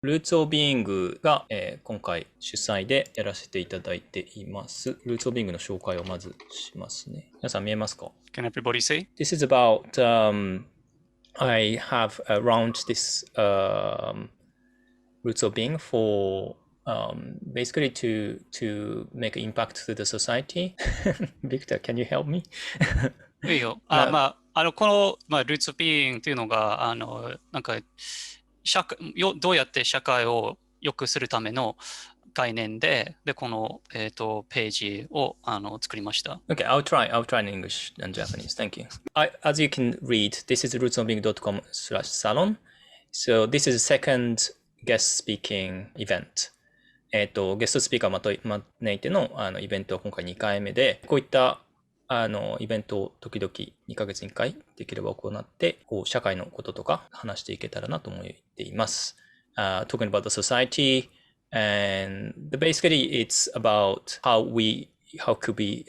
ルーツオブビーイングが、今回主催でやらせていただいています。ルーツオブビーイングの紹介をまずしますね。皆さん見えますか？ Can everybody see? This is about, I have around this roots of being for basically to make an impact to the society. Victor, can you help me? いいよ。この、ルーツビーイングというのが、なんか、どうやって社会を良くするための概念で、この、ページを作りました。Okay, I'll try in English and Japanese. Thank you. As you can read, this is rootsofbeing.com/salon. So this is the second guest speaking event. ゲストスピーカー招いてのイベントは今回2回目で、こういったイベントを時々2ヶ月に1回できれば行って、社会のこととか話していけたらなと思っています。Talking about the society, and basically it's about how could we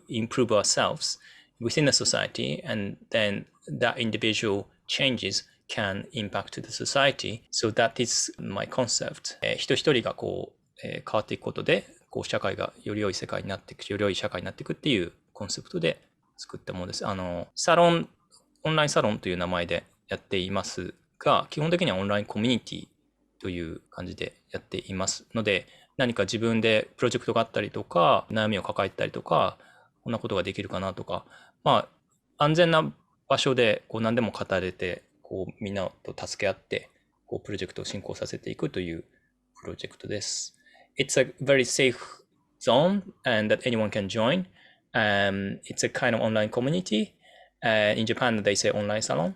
improve ourselves within the society, and then that individual changes can impact the society. So that is my concept. 人一人が変わっていくことで、社会がより良い世界になっていく、より良い社会になっていくっていうコンセプトで作ったものです。オンラインサロンという名前でやっていますが、基本的にはオンラインコミュニティという感じでやっていますので、何か自分でプロジェクトがあったりとか、悩みを抱えたりとか、こんなことができるかなとか、安全な場所で何でも語れて、みんなと助け合って、プロジェクトを進行させていくというプロジェクトです。It's a very safe zone and that anyone can join. It's a kind of online community. In Japan, they say online salon.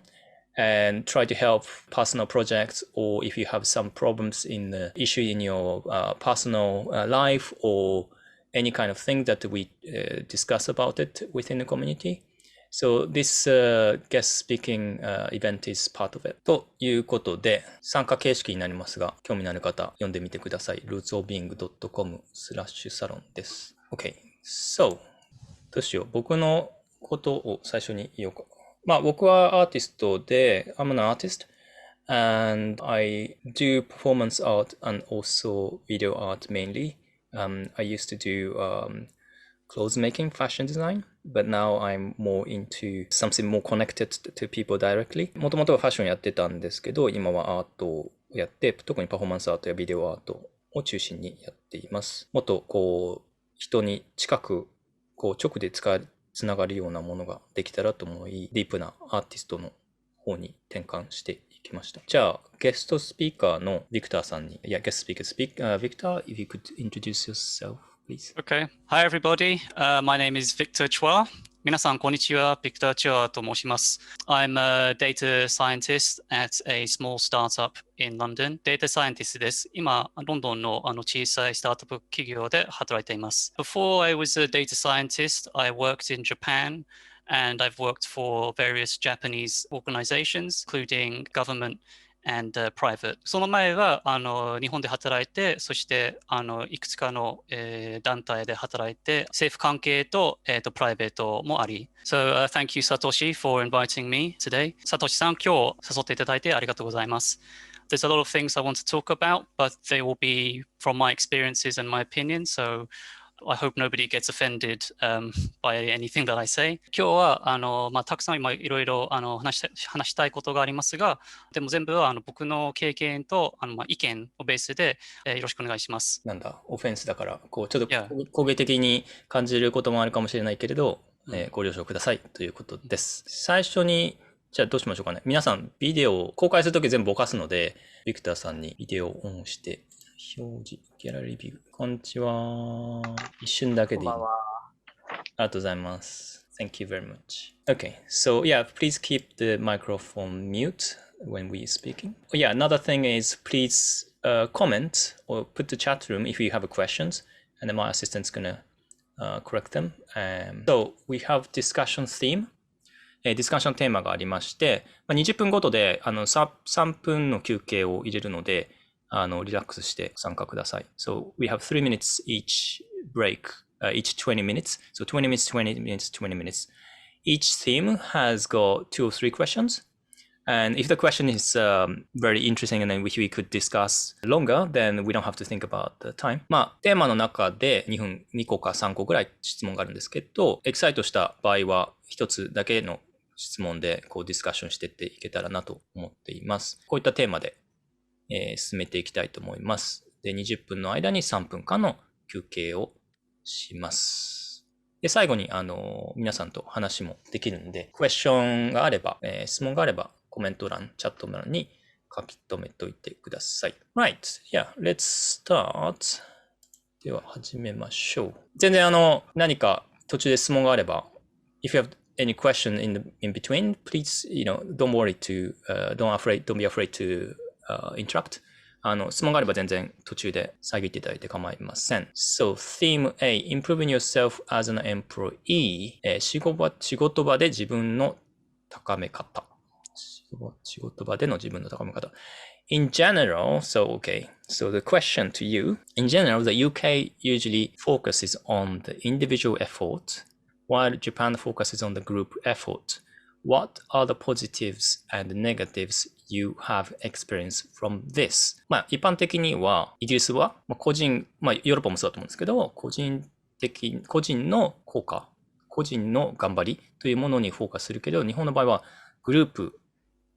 And try to help personal projects, or if you have some problems in the issue in your personal life, or any kind of thing that we discuss about it within the community. So this guest speaking event is part of it. ということで、参加形式になりますが、興味のある方、読んでみてください。rootsofbeing.com/salon です。Okay, so どうしよう。僕のことを最初に言おうか。僕はアーティストで、I'm an artist, and I do performance art and also video art mainly. I used to do clothes making, fashion design, but now I'm more into something more connected to people directly. もともとはファッションやってたんですけど、今はアートをやって、特にパフォーマンスアートやビデオアートを中心にやっています。もっと人に近く直でつながるようなものができたらと思い、ディープなアーティストの方に転換していきました。じゃあ、ゲストスピーカーのビクターさんに、ゲストスピーカー、Victor, if you could introduce yourself, please. Okay. Hi, everybody. My name is Victor Chuah. 皆さん、こんにちは。Victor Chuah と申します。I'm a data scientist at a small startup in London. データサイエンティストです。今、ロンドンの小さいスタートアップ企業で働いています。Before I was a data scientist, I worked in Japan, and I've worked for various Japanese organizations, including government and private. その前は日本で働いて、そしていくつかの、団体で働いて、政府関係と、プライベートもあり。So, thank you, Satoshi, for inviting me today. サトシさん、今日誘っていただいてありがとうございます。There's a lot of things I want to talk about, but they will be from my experiences and my opinion, so I hope nobody gets offended by anything that I say. 今日はたくさん今いろいろ話したいことがありますが、でも全部は僕の経験と意見をベースで、よろしくお願いします。なんだ、オフェンスだから、ちょっと攻撃的に感じることもあるかもしれないけれど、ご了承くださいということです。最初に、じゃあどうしましょうかね。皆さん、ビデオを公開するとき全部ぼかすので、ビクターさんにビデオをオンして、表示、ギャラリービュー。こんにちは。一瞬だけでいい。ありがとうございます。Thank you very much. Okay, so yeah, please keep the microphone mute when we speaking. Yeah, another thing is please comment or put the chat room if you have questions, and then my assistant's gonna correct them. So we have discussion theme. ディスカッションテーマがありまして、20分ごとで3分の休憩を入れるので、リラックスして参加ください。So we have 3 minutes each break, each 20 minutes. So 20 minutes, 20 minutes, 20 minutes. Each theme has got 2 or 3 questions. And if the question is very interesting and then which we could discuss longer, then we don't have to think about the time. まあ、テーマの中で2個か3個ぐらい質問があるんですけど、エキサイトした場合は1つだけの質問でこうディスカッションしてっていけたらなと思っています。こういったテーマで、進めていきたいと思います。で、20分の間に3分間の休憩をします。で、最後に、皆さんと話もできるんで、クエスチョンがあれば、質問があれば、コメント欄、チャット欄に書き留めておいてください。Right. Yeah, let's start. では、始めましょう。全然、何か途中で質問があれば、if you have any question in between, please, don't worry to, don't be afraid to interrupt. 質問があれば全然途中で遮っていただいて構いません。So, theme A, improving yourself as an employee. 仕事場で自分の高め方。仕事場での自分の高め方。In general, so the question to you, in general, the UK usually focuses on the individual effort, while Japan focuses on the group effort. What are the positives and negatives you have experienced from this? まあ、一般的には、イギリスは、個人、ヨーロッパもそうだと思うんですけど、個人の効果、個人の頑張りというものにフォーカスするけど、日本の場合は、グループ、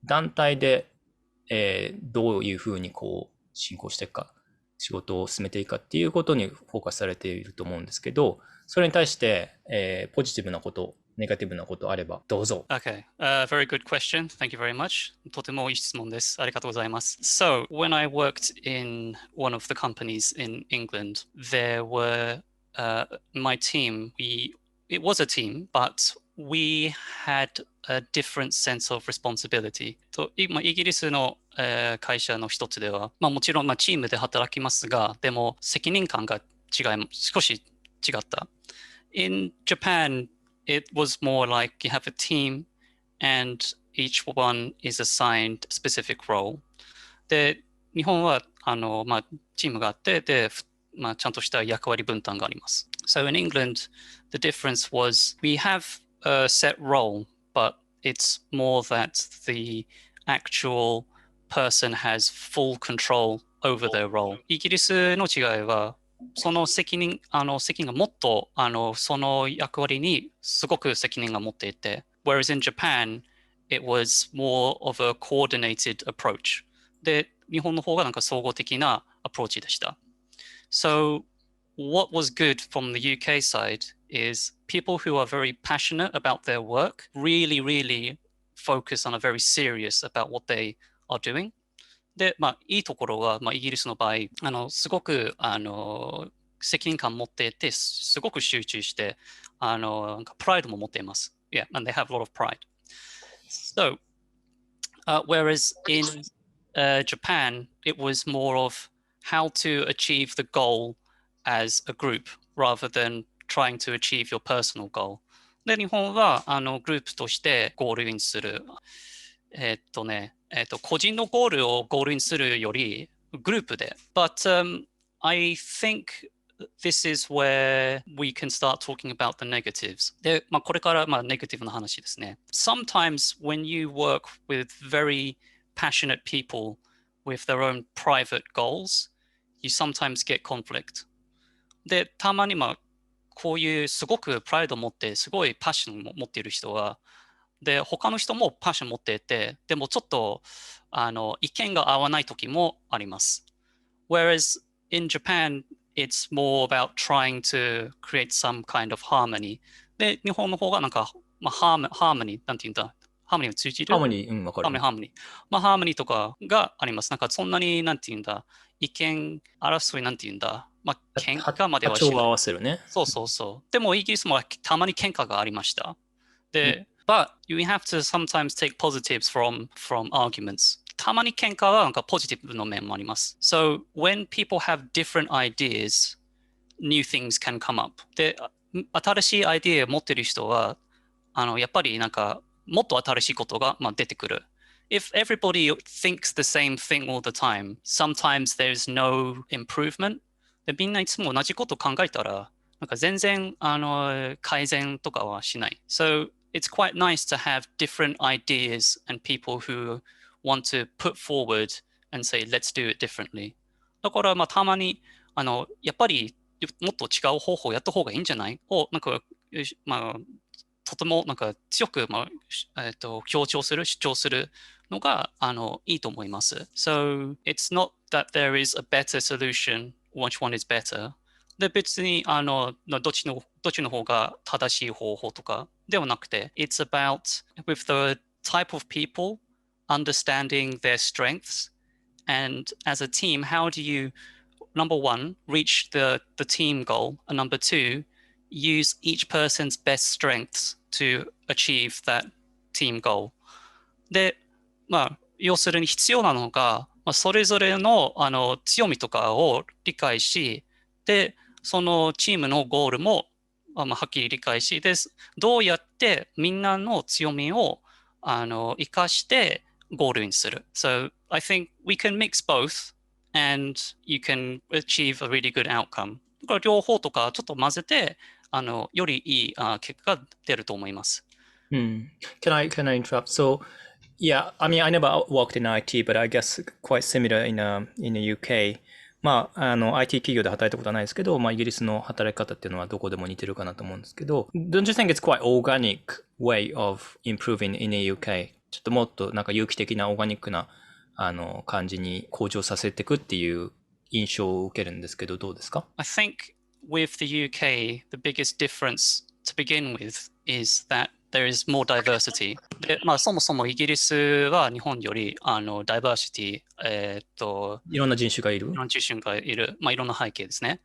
団体で、どういうふうにこう、進行していくか、仕事を進めていくかっていうことにフォーカスされていると思うんですけど、それに対して、ポジティブなこと、ネガティブなことあればどうぞ。Okay, very good question. Thank you very much. とてもいい質問です。ありがとうございます。So, when I worked in one of the companies in England, there were my team. It was a team, but we had a different sense of responsibility. と今イギリスの会社の一つでは、もちろんチームで働きますが、でも責任感が少し違った。In Japan, it was more like you have a team and each one is assigned a specific role. で、日本はチームがあって、で、ちゃんとした役割分担があります。So in England, the difference was we have a set role, but it's more that the actual person has full control over their role. イギリスの違いは、その責任がもっとその役割にすごく責任が持っていて、whereas in Japan, it was more of a coordinated approach. で、日本の方がなんか総合的なアプローチでした。So, what was good from the UK side is people who are very passionate about their work really, really focus on a very serious about what they are doing. で、いいところは、イギリスの場合、すごく、責任感持っていて、すごく集中して、なんかプライドも持っています。Yeah, and they have a lot of pride. So, whereas in Japan, it was more of how to achieve the goal as a group rather than trying to achieve your personal goal. で、日本はグループとしてゴールインする。個人のゴールをゴールインするよりグループで。But I think this is where we can start talking about the negatives. で、これからネガティブな話ですね。Sometimes when you work with very passionate people with their own private goals, you sometimes get conflict. で、たまにこういうすごくプライドを持ってすごいパッションを持っている人はで、他の人もパッション持っていて、でもちょっと意見が合わない時もあります。Whereas in Japan, it's more about trying to create some kind of harmony. で、日本の方がなんか、ハーモニー、なんて言うんだ、ハーモニーを通じるハーモニー、わかる。ハーモニー。ハーモニーとかがあります。なんかそんなに、なんて言うんだ、意見争いなんて言うんだ、喧嘩まではしない。波長を合わせるね。そうそうそう。でもイギリスもたまに喧嘩がありました。で、But you have to sometimes take positives from arguments. たまに喧嘩はなんかポジティブの面もあります。So when people have different ideas, new things can come up. で、新しいアイデアを持っている人は、やっぱりなんかもっと新しいことが出てくる。If everybody thinks the same thing all the time, sometimes there's no improvement. で、みんないつも同じこと考えたら、なんか全然改善とかはしない。So it's quite nice to have different ideas and people who want to put forward and say, let's do it differently. だから、たまに、やっぱり、もっと違う方法をやった方がいいんじゃないを、とても、強く、強調する、主張するのが、いいと思います。So, it's not that there is a better solution, which one is better. で、別に、どっちの方が正しい方法とかではなくて、it's about, with the type of people, understanding their strengths, and as a team, how do you, number one, reach the team goal, and number two, use each person's best strengths to achieve that team goal. で、要するに必要なのが、それぞれの、強みとかを理解し、で、そのチームのゴールも、はっきり理解し、で、どうやってみんなの強みを生かしてゴールにする。So, I think we can mix both and you can achieve a really good outcome. だから両方とかちょっと混ぜて、よりいい結果が出ると思います。Can I interrupt? So, yeah, I mean, I never worked in IT, but I guess quite similar in the UK. IT 企業で働いたことはないですけど、イギリスの働き方っていうのはどこでも似てるかなと思うんですけど、Don't you think it's quite organic way of improving in the UK? ちょっともっとなんか有機的なオーガニックな感じに向上させていくっていう印象を受けるんですけど、どうですか？ I think with the UK, the biggest difference to begin with is that there is more diversity. で、そもそもイギリスは日本よりdiversity、いろんな人種がいる？いろんな人種がいる、いろんな背景ですね。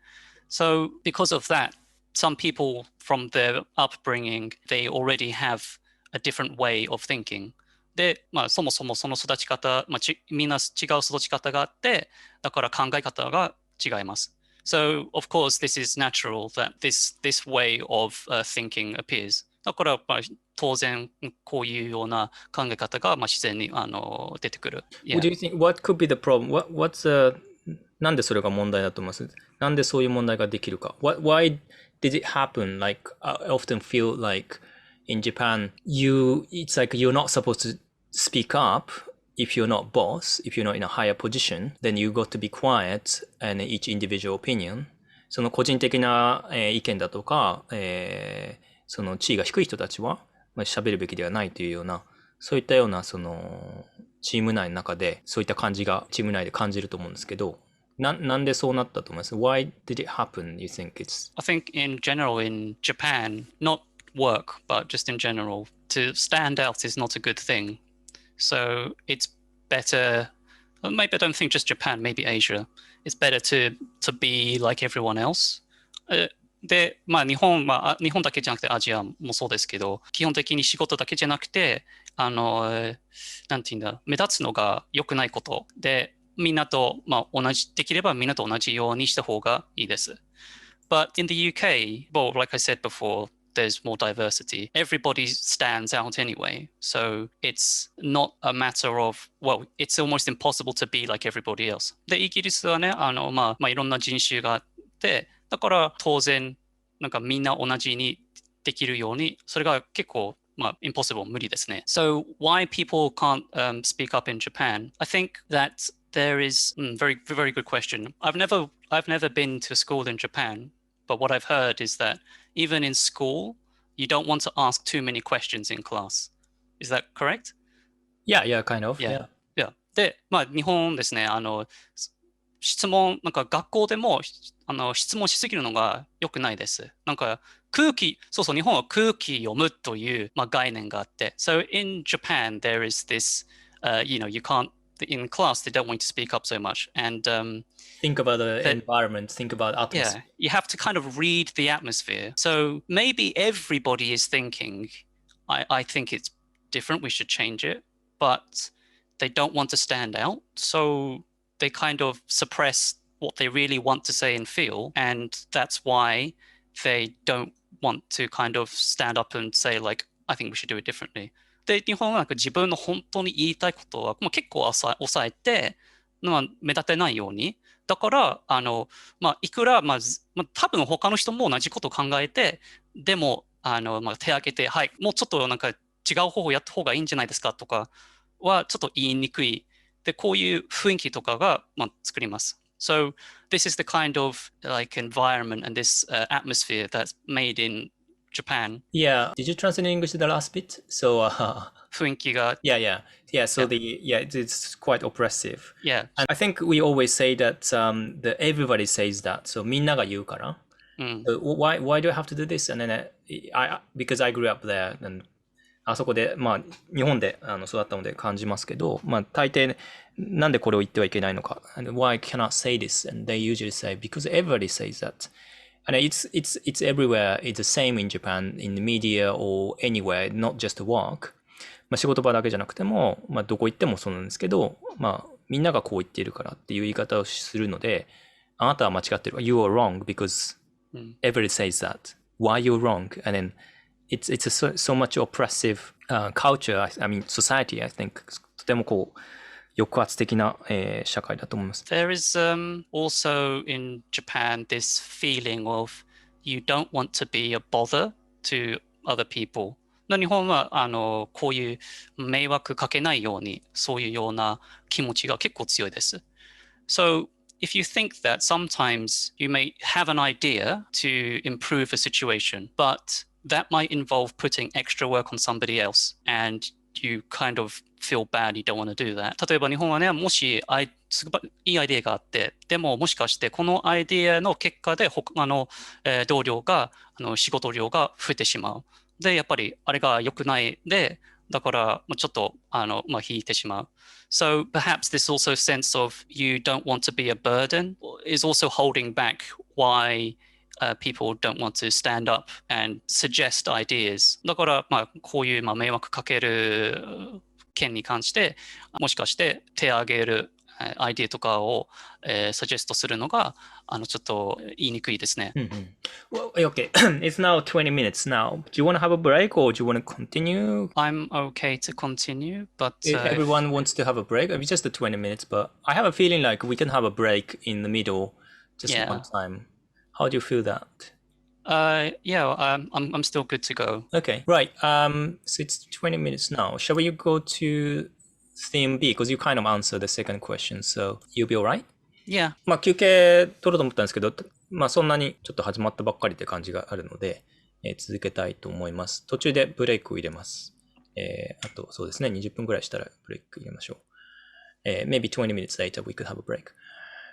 So, because of that, some people from their upbringing, they already have a different way of thinking. で、そもそもその育ち方、みんな違う育ち方があって、だから考え方が違います。So, of course, this is natural that this way of thinking appears. だから、当然、こういうような考え方が自然に出てくる。What do you think? What could be the problem? What'sなんでそれが問題だと思います？なんでそういう問題ができるか？ Why did it happen? Like, I often feel like in Japan, it's like you're not supposed to speak up if you're not boss, if you're not in a higher position, then you got to be quiet and each individual opinion. その個人的な意見だとか、その地位が低い人たちは喋るべきではないというような、そういったようなそのチーム内の中でそういった感じがチーム内で感じると思うんですけど、なんでそうなったと思います？ Why did it happen? You think it's? I think in general in Japan, not work, but just in general, to stand out is not a good thing. So it's better, maybe I don't think just Japan, maybe Asia. It's better to be like everyone else. で、日本だけじゃなくてアジアもそうですけど、基本的に仕事だけじゃなくて、なんていうんだ、目立つのが良くないことで、みんなと、できればみんなと同じようにした方がいいです。But in the UK, well, like I said before, there's more diversity. Everybody stands out anyway. So it's not a matter of, well, it's almost impossible to be like everybody else. で、イギリスはね、いろんな人種があって、だから当然、なんかみんな同じにできるように、それが結構、impossible 無理ですね。So why people can't speak up in Japan? I think that there is very, very good question. I've never been to school in Japan, but what I've heard is that even in school, you don't want to ask too many questions in class. Is that correct? Yeah, kind of. Yeah. で、日本ですね、質問、なんか学校でも質問しすぎるのが良くないです。なんかそう、日本は空気読むという、概念があって。So in Japan, there is this, you can't, in class, they don't want you to speak up so much. And think about the environment, think about atmosphere. Yeah, you have to kind of read the atmosphere. So maybe everybody is thinking, I think it's different, we should change it. But they don't want to stand out. So they kind of suppress what they really want to say and feel. And that's why they don't want to kind of stand up and say, like, I think we should do it differently. で、日本はなんか自分の本当に言いたいことは結構抑えて、目立てないように。だから、いくら、多分他の人も同じことを考えて、でも、手挙げて、はい、もうちょっとなんか違う方法やった方がいいんじゃないですかとかはちょっと言いにくい。で、こういう雰囲気とかが、作ります。So this is the kind of like environment and this atmosphere that's made in Japan. Yeah. Did you translate in English the last bit? So, 雰囲気が yeah. So Yeah. it's quite oppressive. Yeah. And I think we always say that the everybody says that. So みんなが言うから。So why do I have to do this? And then because I grew up there, and あそこで、日本で育ったので感じますけど、大抵、なんでこれを言ってはいけないのか。And why I cannot say this? And they usually say, because everybody says that. And it's everywhere. It's the same in Japan, in the media or anywhere, not just work. 仕事場だけじゃなくても、どこ行ってもそうなんですけど、みんながこう言っているからっていう言い方をするので、あなたは間違ってる。You are wrong because everybody says that. Why you're wrong? And then it's so much oppressive culture. I mean, society, I think. とてもこう、抑圧的な、社会だと思います。There is also in Japan this feeling of you don't want to be a bother to other people. 日本はこういう迷惑かけないようにそういうような気持ちが結構強いです。So if you think that sometimes you may have an idea to improve a situation, but that might involve putting extra work on somebody else, and you kind of feel bad, you don't want to do that. 例えば日本はね、もしすごいいいアイデアがあって、でももしかしてこのアイデアの結果で他の同僚が仕事量が増えてしまう。で、やっぱりあれが良くないで、だからちょっと引いてしまう。So perhaps this also sense of you don't want to be a burden is also holding back why people don't want to stand up and suggest ideas. だからこういう迷惑かける件に関して、もしかして手を挙げるアイデアとかをサジェストするのがちょっと言いにくいですね。Well, okay, it's now 20 minutes now. Do you want to have a break or do you want to continue? I'm okay to continue, but everyone wants to have a break. It's just 20 minutes, but I have a feeling like we can have a break in the middle, just one time. How do you feel that? I'm still good to go. Okay, right. So it's 20 minutes now. Shall we go to theme B? Because you kind of answered the second question, so you'll be alright? Yeah. 休憩取ろうと思ったんですけど、そんなにちょっと始まったばっかりって感じがあるので、続けたいと思います。途中でブレイクを入れます。あとそうですね、20分ぐらいしたらブレイク入れましょう。Maybe 20 minutes later we could have a break.